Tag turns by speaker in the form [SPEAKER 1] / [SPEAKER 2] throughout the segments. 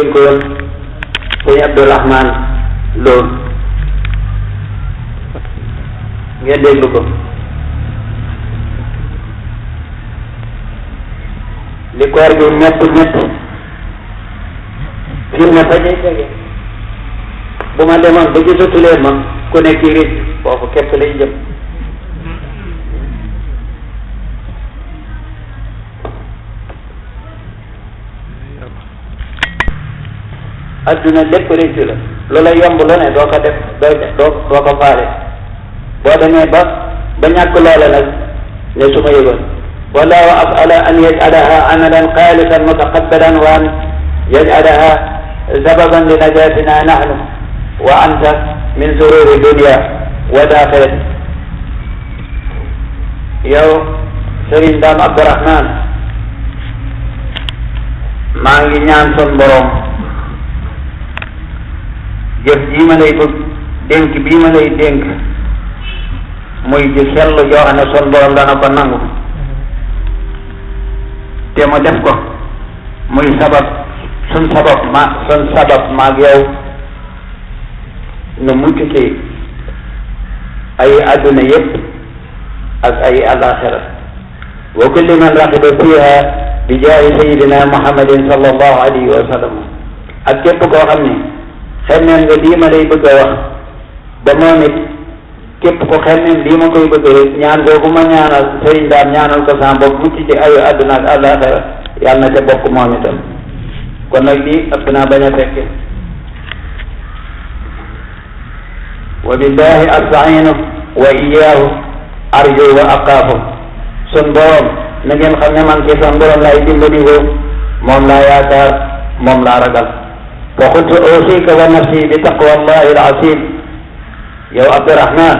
[SPEAKER 1] dénkoon sëñ Abdourahman Lo ngeen déglu ko. li koor gi métti fi mu ne fa ñuy tege bu ma demoon ba gisatu leen ma ku nekk rit foofu képp lay jëm. adduna lépp réccu la loola yomb lu ne doo ko def doo ko faale boo demee ba ñàkk loola nag ne su ma yëgoon wala wa afala an yaj'alaha amalan xaalisan mutaqabbalan wa an yaj'alaha sababan li najatina nahnu wa anta min sururi dunia wa daaxirati. yow Serigne Dame Abdourahman maa ngi ñaan son borom jëf jii ma lay bëgg dénk bii ma lay dénk muy ji sell joo xam ne son borom dana ko nangu te mu def ko muy sabab sun sabab maag yow nu mucc ci ay adduna yépp ak ay alaxira wa kulli man raxiba fiha bi jaahi sayidina muhammadin sallallahu alayhi wa sallam ak képp koo xam ne xemmeen nga lii ma lay bëgg a wax ba moom it képp ko xemmeen lii ma koy bëgg rek ñaan googu ma ñaanal Sëriñ Daam ñaanal ko sama bopp mucc ci ayu àdduna ak àllaaxira yàlla na ca bokk moom itam kon nag lii ëpp naa bañ a fekke wa billahi astainu wa iyaahu arju wa aqaafu sun borom na ngeen xam ne man ci sun borom laay dimbali ko moom laa yaakaar moom laa ragal wa qultu usika wa nafsi bi taqwa allahi al-asim yow Abdourahman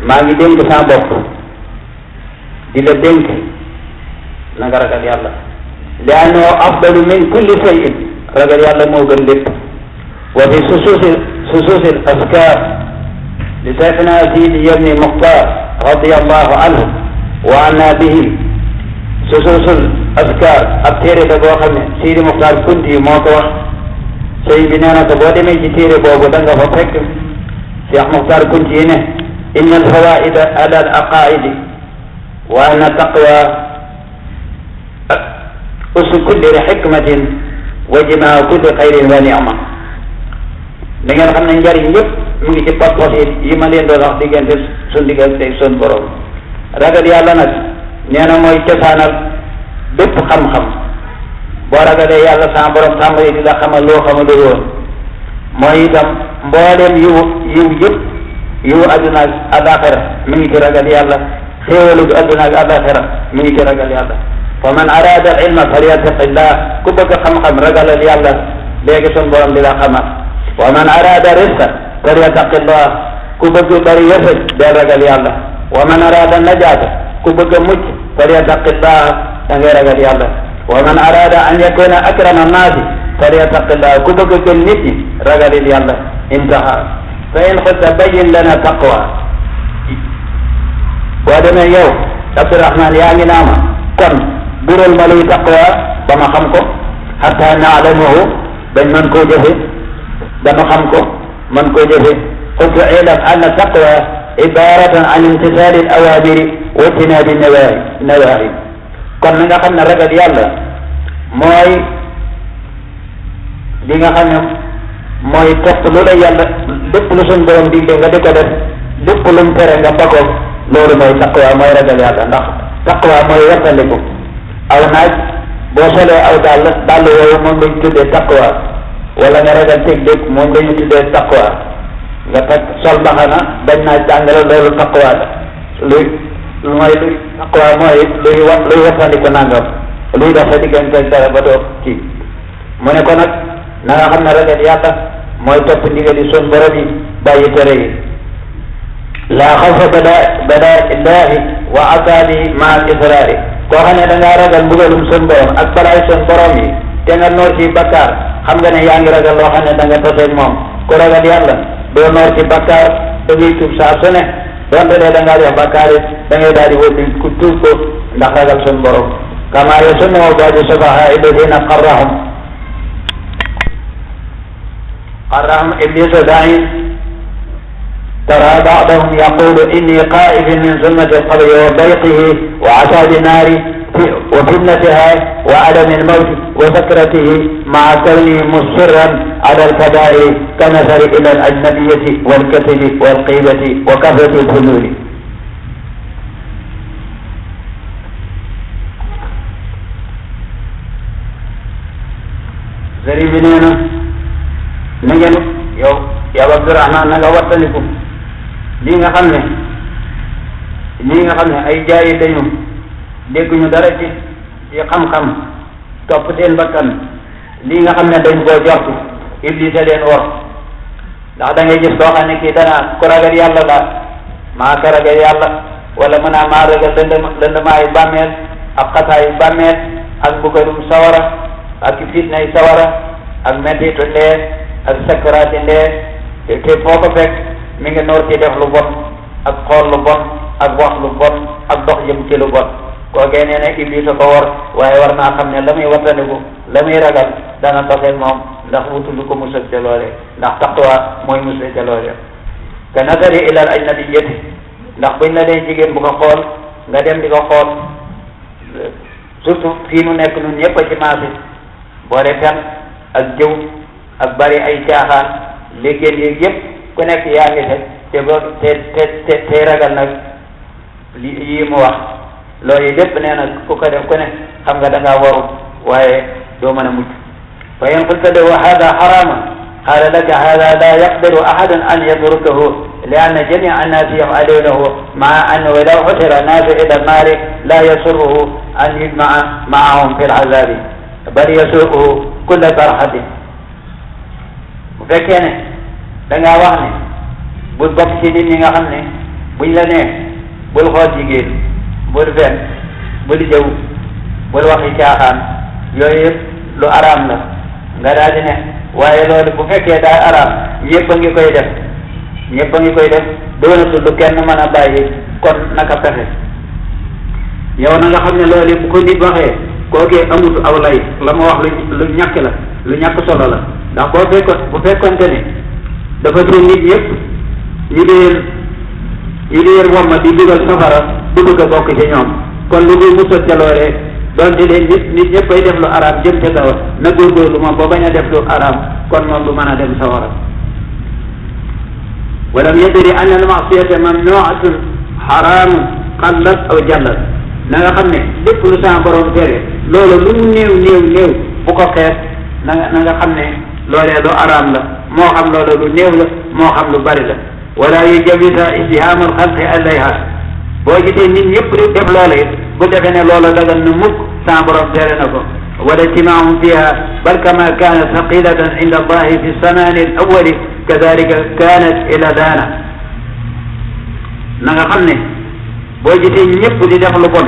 [SPEAKER 1] maa ngi dénk sa bopp di la dénk na nga ragal yàlla li annahu afdalu min kulli shay'in ragal yàlla moo gën lépp wa fi sususi al-askar li sayxina Sidi Ibni Muxtar radiyallahu anhu wa anna bihi sususul askar ab téere da boo xam ne Sidi Muxtar Kunti moo ko wax sëñ bi nee na ko boo demee ci téere boobu da nga fa fekk Cheikh Muxtar Kunti ne inna alfawaida ala al aqaidi wa anna taqwa usu kulli xikmatin wa jimaa kulli xayrin wa nicma da ngeen xam ne njariñ yëpp mu ngi ci pas-pas yi ma leen doon wax diggante suñ diggante sun borom ragal yàlla nag nee na mooy cosaanal bépp xam-xam boo ragalee yàlla sa borom tàmbali di la xamal loo xamalul woon mooy itam mbooleem yiw yëpp yiw adduna ak alaxira mi ngi ci ragal yàlla xéewalug adduna ak alaxira mi ngi ci ragal yàlla fa man arada al ilma falyattaqillah ku bëgg xam-xam ragalal yàlla léegi sun borom di la xamal wa man arada risqa falyattaqillah ku bëgg bari wërsëg del ragal yàlla wa man arada najaata ku bëgg mucc falyattaqillah da ngay ragal yàlla wa man arada an yakuna akrama annaasi falyattaqillah ku bëgg gën nit ñi ragalil yàlla intaha fa in xutta bayin lana taqwa boo demee yow Abdourahman yaa ngi naama kon bural ma luy taqwa ba ma xam ko hatta naalamuhu dañ mën koo jëfe dama xam ko mën koo jëfe qultu ilam anna taqwa ibaratan an imtisali al awamiri wa ijtinabi nawahi kon na nga xam ne ragal yàlla mooy li nga xam ne mooy topp lu la yàlla lépp lu suñ borom digle nga di ko def lépp lu mu tere nga ba ko loolu mooy taqwa mooy ragal yàlla ndax taqwa mooy wattandiku aw naaj boo solee aw dàll woowu moom lañ tuddee taqwa wala nga ragal teg dëkk moom lañu tuddee taqwa nga teg sol baxana bañ naa jàngale loolu taqwa la luy taqwa mooy luy wattandiku nangam luy dox sa diggante dara ba doo kii mu ne ko nag na nga xam ne ragal yàlla mooy topp ndigal yi sun borom yi bàyyi tere yi laa xawfa bada illahi wa asabi ma al israari koo xam ne da ngaa ragal mbugalum sun borom ak balaay sun borom yi te nga noor ci bakkaar xam nga ne yaa ngi ragal loo xam ne da nga toseeg moom ku ragal yàlla doo noor ci bakkaar da ngay tuub saa su ne donte ne da ngaa def bakkaar it da ngay daal di wëddi ku tuub ko ndax ragal sun borom kama yasunnu ba'du sufahaa alladina qarrahum قرهم إبليس داعين ترى بعضهم يقول إني خائف من ظلمة القبر وضيقه وعذاب النار وفتنتها وعدم الموت وسكرته مع كونه مصرا على الكبائر كنظر إلى الأجنبية والكسل والقيبة وكثرة الفلول. sëriñ bi nee na ngeen yow Abdurahmaan na nga wattaliku lii nga xam ne ay jaayi dañu dégguñu dara ci xam-xam topp seen bakkan lii nga xam ne dañ koo jortu Iblis a leen wor ndax da ngay gis koo xam ne kii dana ku ragal yàlla la maa ko ragal yàlla wala mën naa maa ragal lëndamaayu bàmmeel ak xasaayu bàmmeel ak mbugalum sawara ak fitnay sawara ak mettitu ndee ak sakkaraati ndee te foo ko fekk mi ngi noor ci def lu bon ak xool lu bon ak wax lu bon ak dox jëm ci lu bon kookee nee na Iblis a ko war waaye war naa xam ne la muy wattandiku la muy ragal dana taseeg moom ndax wutul ko musal ca loole ndax taqwa mooy musal ca loole ka nazari ilal ajnabiyyati ndax buñ la dee jigéen bu ko xool nga dem di ko xool surtout fii nu nekk nun ñëpp a ci maasi boole fen ak jëw ak bari ay caaxaan léegéen yéeg yëpp ku nekk yaa ngi te ragal nag yii mu wax loolu lépp nee na ku ko def ku ne xam nga da ngaa waru waaye doo mën a mucc fa in qulta lahu hada haramun qala laka hada la yaqdiru ahadun an yatrukahu li anna jamia annaasi yaf'alunahu maa annahu law xutira naasu ila nnaari la yasurruhu an yujmaa maahum fi l-azabi bal yasuuquhu kulla farhatin bu fekkee ne da ngaa wax ne bul bokk ci nit ñi nga xam ne buñ la nee bul xool jigéen bul fen bul jëw bul waxi caaxaan yooyu yëpp lu araam la nga daal di ne waaye loolu bu fekkee daa araam ñëpp a ngi koy def doonatul lu kenn mën a bàyyi kon naka pexe yow na nga xam ne loolu bu ko nit waxee kookee amut aw lay la ma wax lu ñàkk la lu ñàkk solo la ndax bu fekkonte ne dafa jël nit ñëpp ñu di leen womma di dugal safara du bëgg a bokk ci ñoom kon lu muy musal ca loolee doonte leen nit ñëpp ay def lu araam jëm ca kaw na góorgóorlu moom ba bañ a def lu araam kon moom du mën a dem safara walam yadri anna al-ma'siyata mamnu'atun haramun qallat aw jallat na nga xam ne lépp lu sa borom tere loolu lu mu néew bu ko xeet na nga xam ne loolee lu araam la moo xam loolu lu néew la moo xam lu bari la wala yujawisa ijtihaamul xalqi alayha boo gisee nit ñëpp di def loola it bu defee ne loola dagal na mukk sa borom tere na ko wala ijtimaahum fiha bal kama kaanat thaqilatan inda allahi fi samani al awali kadalika kaanat ila daana na nga xam ne boo gisee ñëpp di def lu bon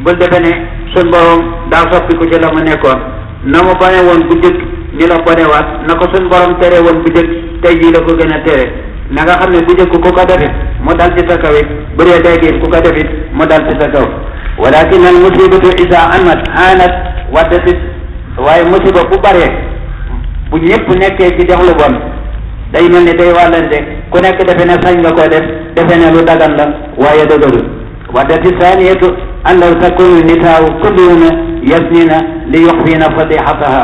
[SPEAKER 1] bul defe ne sun borom daa soppi ko ci la mu nekkoon na mu bane woon bu jëkk ni la bonewaat na ko sun borom tere woon bu jëkk tey jii la ko gën a tere na nga xam ne bu jëkk ku ko defit mu dal ci sa kaw it bu dee tey jii ku ko defit mu dal ci sa kaw walakin al musibatu isa amat hanat waddatit waaye musiba bu baree bu ñëpp nekkee ci def lu bon day mel ni day wàllante ku nekk defe ne sañ nga ko def defe ne lu dagan la waaye dëgërul waddati saniyatu an law takunu nisaaw kulluhunna yasnina li yuxfina fadihataha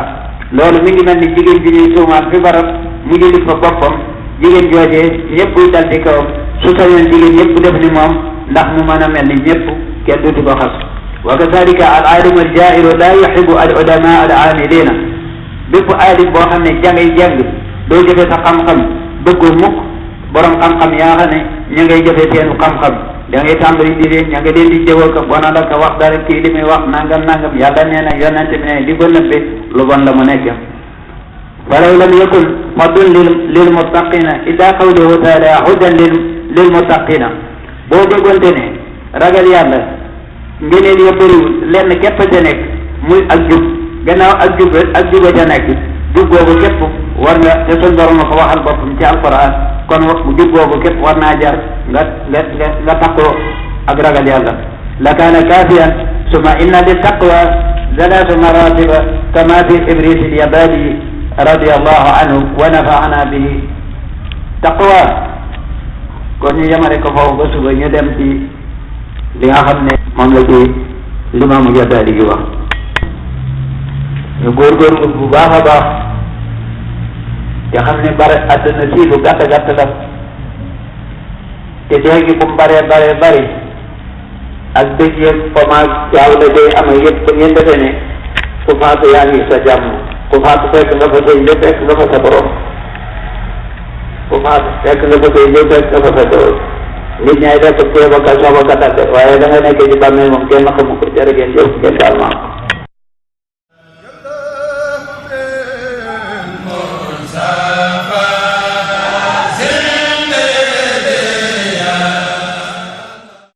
[SPEAKER 1] loolu mi ngi mel ni jigéen bi ñuy tuumaat fi barab mu ngi lit fa boppam jigéen joojee ñëpp dal di kawam su sañoon jigéen ñëpp def ni moom ndax mu mën a mel ni ñëpp kenn dutu ko xas wa kadalika al alimu al jairu la yuhibu al ulama al amilina bépp aalim boo xam ne jangay jàng doo jëfe sa xam-xam bëggul mukk borom xam-xam yaa xam ne ña ngay jëfe seen xam-xam da ngay tàmbali di leen ña nga leen di jëwal ko bona la ko wax dara kii li muy wax nangam yàlla nee na yonente bi ne li ko nëbbe lu bon la mu nekk falaw lam yakun fadlun lil muttaqina illa qawluhu taala hudan lil muttaqina boo déggoonte ne ragal yàlla ngeneen ya bëriwul lenn képp ca nekk muy ak jub gannaaw ak juba ca nekk jub googu képp war nga te sun borom ko waxal boppam ci alquran kon jub googu képp war naa jar nga taqoo ak ragal yàlla la kaana kaafiyan summa inna li taqwa ثلاث مراتب كما في إبريس الياباني radiyallahu anhu wa nafa'ana bihi. Taqwa kon ñu yemale ko foofu ba suba ñu dem ci li nga xam ne moom la ci limaamu Ghazali gi wax. ñu góorgóorlu bu baax a baax te xam ne bare àdduna si lu gàtt gàtt la te léegi bu mu bari ak dëgg yëpp comment jaaw la day amee yëpp ba ngeen defee ne ku faatu yaa ngi sa jàmm ku faatu fekk nga fa sëy lépp fekk nga fa sa borom ku faatu fekk nga fa sëy lépp fekk nga fa sa borom nit ñaay def ko ba ka sooba ka dagg waaye da nga nekk ci bàmmeel moom kenn xamu ko jërë ngeen jëf ngeen daal ma